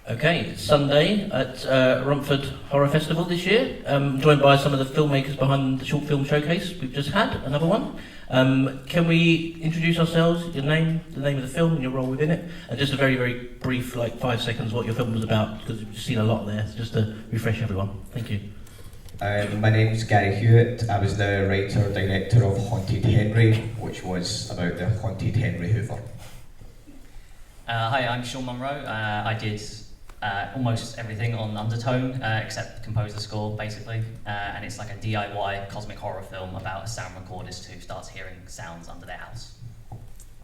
Okay, it's Sunday at Romford Horror Festival this year. Joined by some of the filmmakers behind the short film showcase we've just had, another one. Can we introduce ourselves, your name, the name of the film and your role within it, and just a very, very brief, like 5 seconds, what your film was about, because we've seen a lot there, just to refresh everyone. Thank you. My name's Gary Hewitt. I was the writer-director of Haunted Henry, which was about the haunted Henry Hoover. Hi, I'm Shaun Munro. I did almost everything on Undertone, except compose the score, basically. And it's like a DIY cosmic horror film about a sound recordist who starts hearing sounds under their house.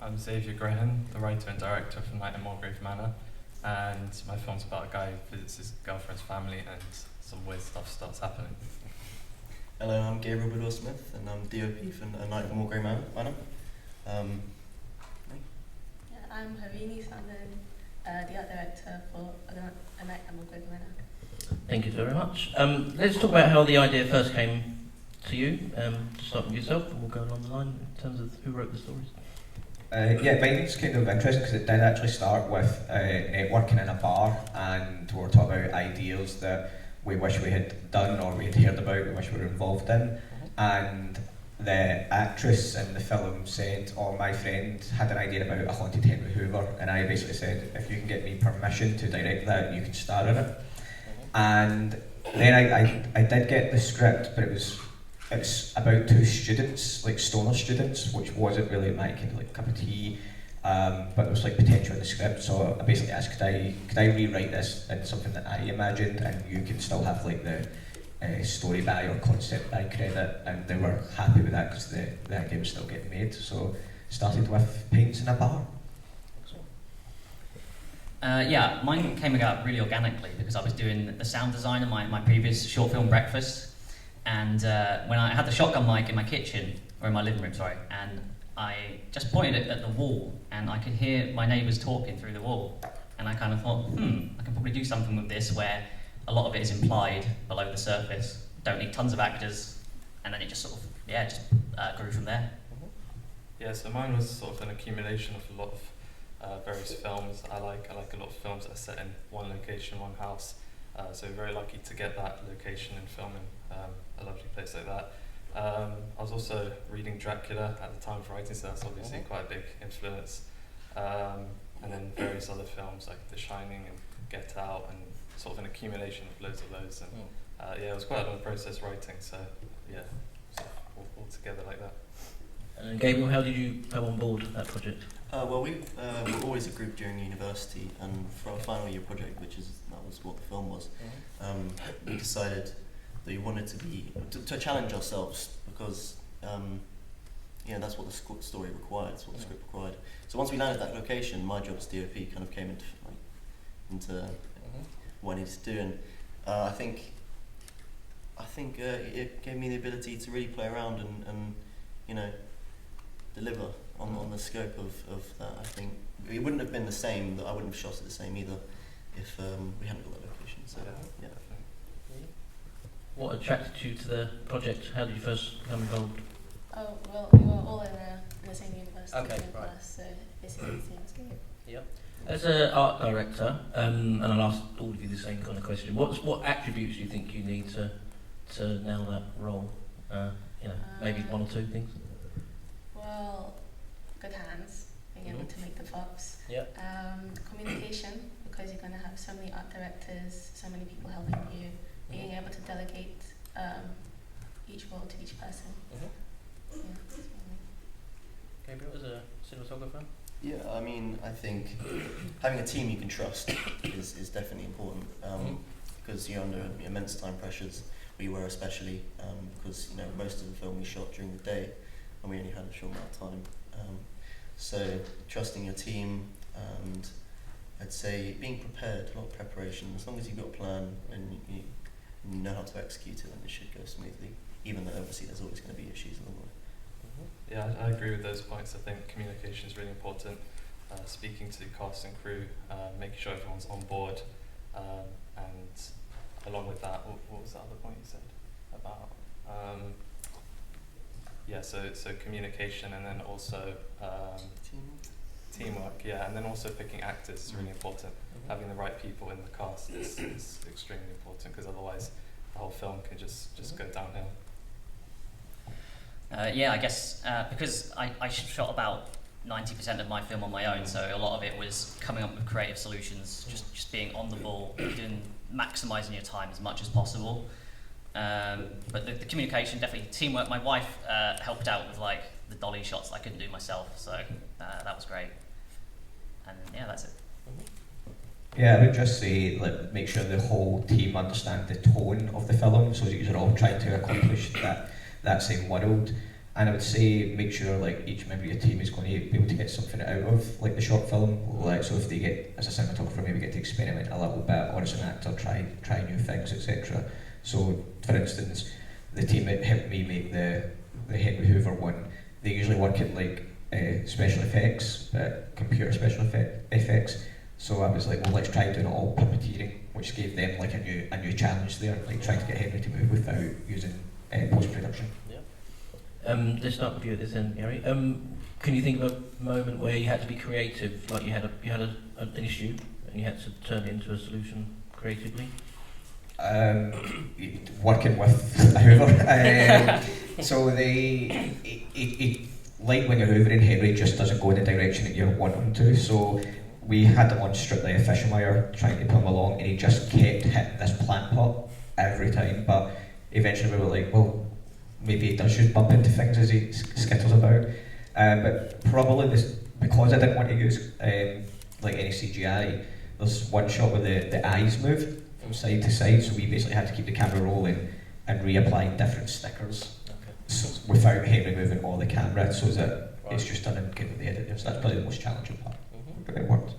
I'm Xavier Grehan, the writer and director for Night at Margrave Manor, and my film's about a guy who visits his girlfriend's family and some weird stuff starts happening. Hello, I'm Gabriel Bidwell-Smith, and I'm DOP for Night at Margrave Manor. I'm Harini, Santhan, the art director for A Night at Margrave Manor. Thank you very much. Let's talk about how the idea first came to you. To start with yourself, and we'll go along the line in terms of who wrote the stories. Mine's kind of interesting because it did actually start with networking in a bar, and we were talking about ideas that we wish we had done or we had heard about, we wish we were involved in. And the actress in the film said, "Oh, my friend had an idea about a haunted Henry Hoover," and I basically said, "If you can get me permission to direct that, you can star in it." And then I did get the script, but it's about two students, like stoner students, which wasn't really my kind of like cup of tea, but there was like potential in the script. So I basically asked, could I rewrite this in something that I imagined, and you can still have like the story by or concept by credit, and they were happy with that because the idea was still getting made. So started with paints in a bar. Yeah, mine came about really organically because I was doing the sound design of my previous short film Breakfast, and when I had the shotgun mic in my kitchen, or in my living room, sorry, and I just pointed it at the wall, and I could hear my neighbours talking through the wall, and I kind of thought, I can probably do something with this where a lot of it is implied below the surface, don't need tons of actors, and then it just sort of, grew from there. Yeah, so mine was sort of an accumulation of a lot of various films. I like a lot of films that are set in one location, one house. So we're very lucky to get that location and film in a lovely place like that. I was also reading Dracula at the time of writing, so that's obviously quite a big influence. And then various other films like The Shining and Get Out, and sort of an accumulation of loads of those. And it was quite a long process writing, so yeah, sort of all together like that. And Gabriel, how did you come on board that project? Well, we were always a group during university, and for our final year project, that was what the film was, we decided that we wanted to challenge ourselves because that's what the story required, that's what the script required. So once we landed that location, my job as DOP kind of came into what I needed to do, and I think it gave me the ability to really play around and deliver on the scope of that. I think it wouldn't have been the same, I wouldn't have shot it the same either if we hadn't got that location. So yeah. What attracted you to the project? How did you first become involved? Oh, well, we were all in the same university, Okay, same right. class, so basically the same scheme. Yep. As an art director, and I'll ask all of you the same kind of question, what attributes do you think you need to nail that role? Maybe one or two things? Well, good hands, being able to make the props. Yep. Communication, because you're going to have so many art directors, so many people helping you, being able to delegate each role to each person. Yeah, that's what I mean. Gabriel, as a cinematographer? Yeah, I mean, I think having a team you can trust is definitely important because you're under immense time pressures. We were especially because most of the film we shot during the day and we only had a short amount of time. So trusting your team and I'd say being prepared, a lot of preparation. As long as you've got a plan and you know how to execute it, then it should go smoothly, even though obviously there's always going to be issues along the way. Yeah, I agree with those points. I think communication is really important. Speaking to cast and crew, making sure everyone's on board, and along with that, what was the other point you said about? So communication, and then also teamwork, yeah, and then also picking actors is really important. Having the right people in the cast is extremely important, because otherwise the whole film can just go downhill. Yeah, I guess because I shot about 90% of my film on my own, so a lot of it was coming up with creative solutions, just being on the ball, maximising your time as much as possible. But the communication, definitely teamwork. My wife helped out with like the dolly shots that I couldn't do myself, so that was great. And yeah, that's it. Yeah, I would just say, like, make sure the whole team understand the tone of the film, so that you're all trying to accomplish that same world. And I would say, make sure like each member of your team is going to be able to get something out of like the short film. Like, so if they get, as a cinematographer, maybe get to experiment a little bit, or as an actor, try new things, etc. So, for instance, the team that helped me make the Henry Hoover one, they usually work in like special effects, computer special effects. So I was like, well, let's try doing it all puppeteering, which gave them like a new challenge there, like trying to get Henry to move without using post-production. Let's start with you at this end, Gary. Can you think of a moment where you had to be creative, like you had an issue and you had to turn it into a solution creatively? Working with a Hoover. So like when you're hoovering, Henry just doesn't go in the direction that you want him to. So we had him on strictly a fishing wire, trying to pull him along, and he just kept hitting this plant pot every time. But eventually we were like, well, maybe he does just bump into things as he skittles about. But probably because I didn't want to use like any CGI, there's one shot where the eyes move from side to side, so we basically had to keep the camera rolling and reapplying different stickers without Henry moving all the camera, so that it's just done in kind of the edit. So that's probably the most challenging part, but it worked.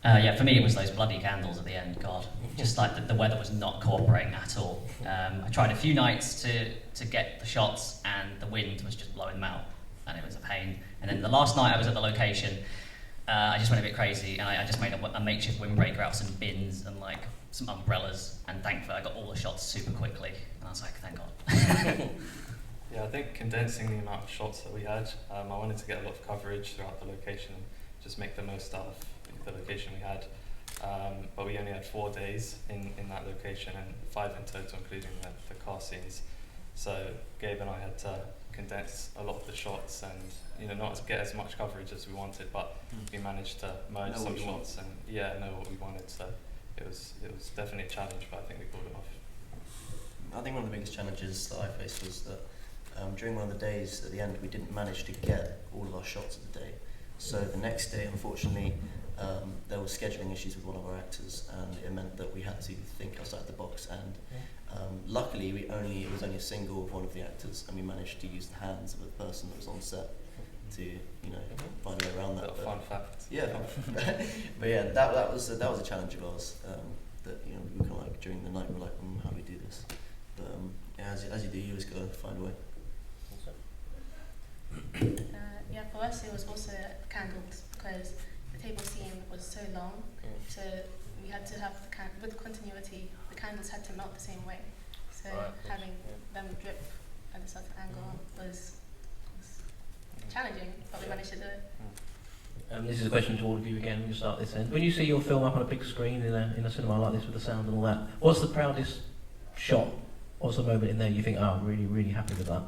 Yeah, for me it was those bloody candles at the end. God, just like the weather was not cooperating at all. I tried a few nights to get the shots, and the wind was just blowing them out, and it was a pain. And then the last night I was at the location, I just went a bit crazy, and I just made a makeshift windbreaker out of some bins and like some umbrellas, and thankfully I got all the shots super quickly, and I was like, thank God. Yeah, I think condensing the amount of shots that we had, I wanted to get a lot of coverage throughout the location and just make the most out of the location we had. But we only had 4 days in that location, and 5 in total, including the car scenes. So Gabe and I had to condense a lot of the shots, and not get as much coverage as we wanted, but we managed to merge some shots and know what we wanted. So it was definitely a challenge, but I think we pulled it off. I think one of the biggest challenges that I faced was that during one of the days at the end, we didn't manage to get all of our shots of the day. So the next day, unfortunately, there were scheduling issues with one of our actors, and it meant that we had to think outside the box. And luckily, it was only a single of one of the actors, and we managed to use the hands of a person that was on set to find a way around that. Fun fact. Yeah, but yeah, that was a challenge of ours. That we were kind of like during the night, we were like, how do we do this? But as you do, you just gotta find a way. Yeah, for us it was also candles, because the table scene was so long, so we had to have with continuity, the candles had to melt the same way. So having them drip at a certain angle was challenging, but we managed to do it. This is a question to all of you again. We'll start this end. When you see your film up on a big screen in a cinema like this with the sound and all that, what's the proudest shot? What's the moment in there you think, I'm really, really happy with that?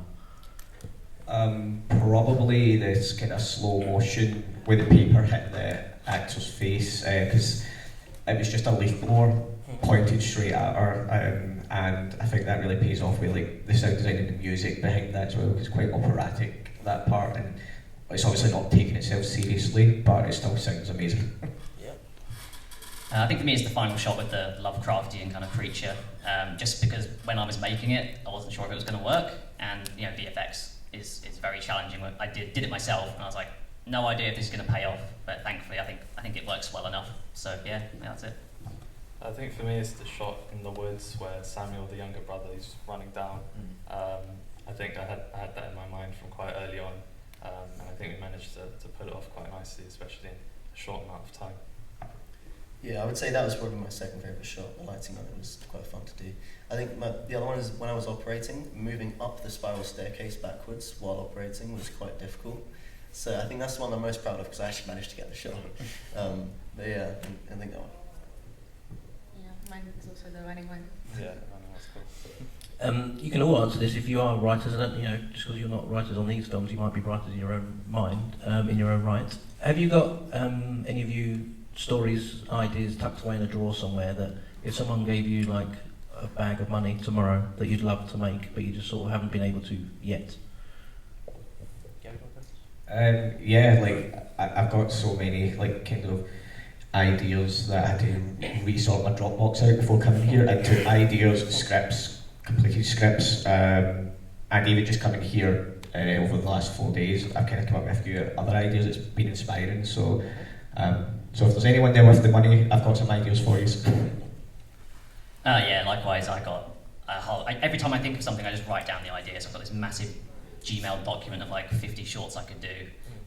Probably this kind of slow motion with the paper hitting the actor's face, because it was just a leaf blower pointed straight at her, and I think that really pays off with like the sound design and the music behind that as well, because it's quite operatic, that part, and it's obviously not taking itself seriously, but it still sounds amazing. I think for me it's the final shot with the Lovecraftian kind of creature, just because when I was making it, I wasn't sure if it was going to work, and VFX is very challenging. I did it myself, and I was like, no idea if this is going to pay off, but thankfully I think it works well enough. So yeah, that's it. I think for me it's the shot in the woods where Samuel, the younger brother, is running down. I think I had that in my mind from quite early on, and I think we managed to pull it off quite nicely, especially in a short amount of time. Yeah, I would say that was probably my second favourite shot. The lighting on it was quite fun to do. I think the other one is when I was operating, moving up the spiral staircase backwards while operating was quite difficult. So I think that's the one I'm most proud of because I actually managed to get the shot. But yeah, I think that one. Yeah, mine is also the running one. Yeah, I know, that's cool. You can all answer this if you are writers. I don't, just because you're not writers on these films, you might be writers in your own mind, in your own right. Have you got any of you stories, ideas tucked away in a drawer somewhere that if someone gave you like a bag of money tomorrow that you'd love to make, but you just sort of haven't been able to yet? Yeah, like I've got so many like kind of ideas that I had to resort my Dropbox out before coming here into ideas, scripts, completed scripts, and even just coming here over the last 4 days, I've kind of come up with a few other ideas. It's been inspiring. So, so if there's anyone there with the money, I've got some ideas for you. Yeah, likewise. I got a whole. Every time I think of something, I just write down the ideas. I've got this massive Gmail document of like 50 shorts I could do,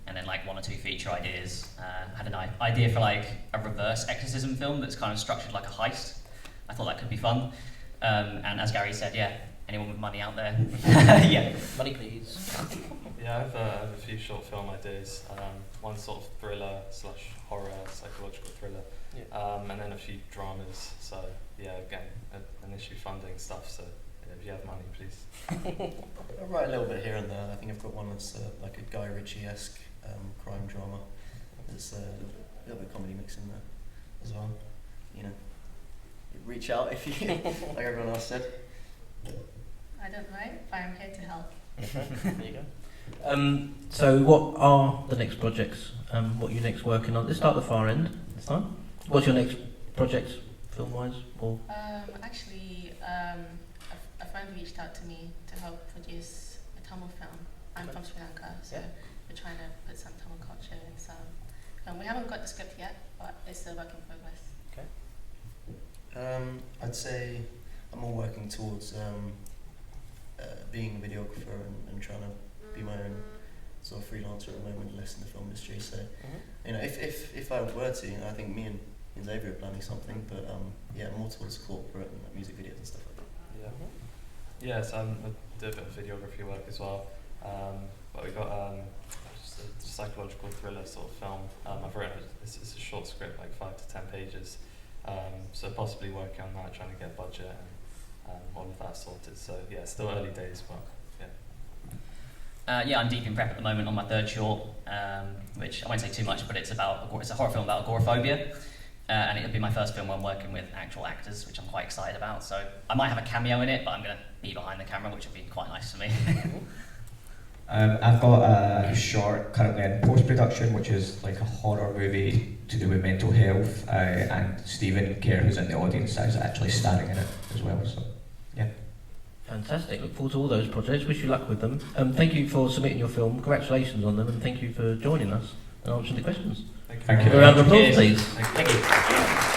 and then like 1 or 2 feature ideas. I had an idea for like a reverse exorcism film that's kind of structured like a heist. I thought that could be fun. And as Gary said, yeah, anyone with money out there? Yeah, money please. Yeah, I have a few short film ideas. One sort of thriller / horror, psychological thriller, and then a few dramas. So yeah, again, an issue funding stuff. So yeah, if you have money, please. I write a little bit here and there. I think I've got one that's like a Guy Ritchie-esque crime drama. There's a little bit of comedy mix in there as well. You know, reach out if you, like everyone else said. I don't write, but I'm here to help. There you go. So what are the next projects? What are you next working on? Let's start at the far end this time. What's your next project, film-wise? Or Actually, a friend reached out to me to help produce a Tamil film. I'm from Sri Lanka, so we're trying to put some Tamil culture in some. We haven't got the script yet, but it's a work in progress. I'd say I'm more working towards being a videographer and trying to be my own sort of freelancer at the moment, less in the film industry. So, you know, if I were to, you know, I think me and Xavier are planning something, but yeah, more towards corporate and like, music videos and stuff like that. Yeah, so I do a bit of videography work as well. But we've got just a psychological thriller sort of film. I've written it's a short script, like 5 to 10 pages. So possibly working on that, trying to get budget and all of that sorted. So yeah, still early days, but yeah. Yeah, I'm deep in prep at the moment on my 3rd short, which I won't say too much, but it's a horror film about agoraphobia, and it'll be my first film where I'm working with actual actors, which I'm quite excited about. So I might have a cameo in it, but I'm going to be behind the camera, which will be quite nice for me. I've got a short currently in post-production, which is like a horror movie to do with mental health, and Stephen Kerr, who's in the audience, is actually starring in it as well. So, yeah. fantastic. Look forward to all those projects. Wish you luck with them. Thank you for submitting your film. Congratulations on them, and thank you for joining us and answering the questions. Thank you. A round of applause, please. Thank you.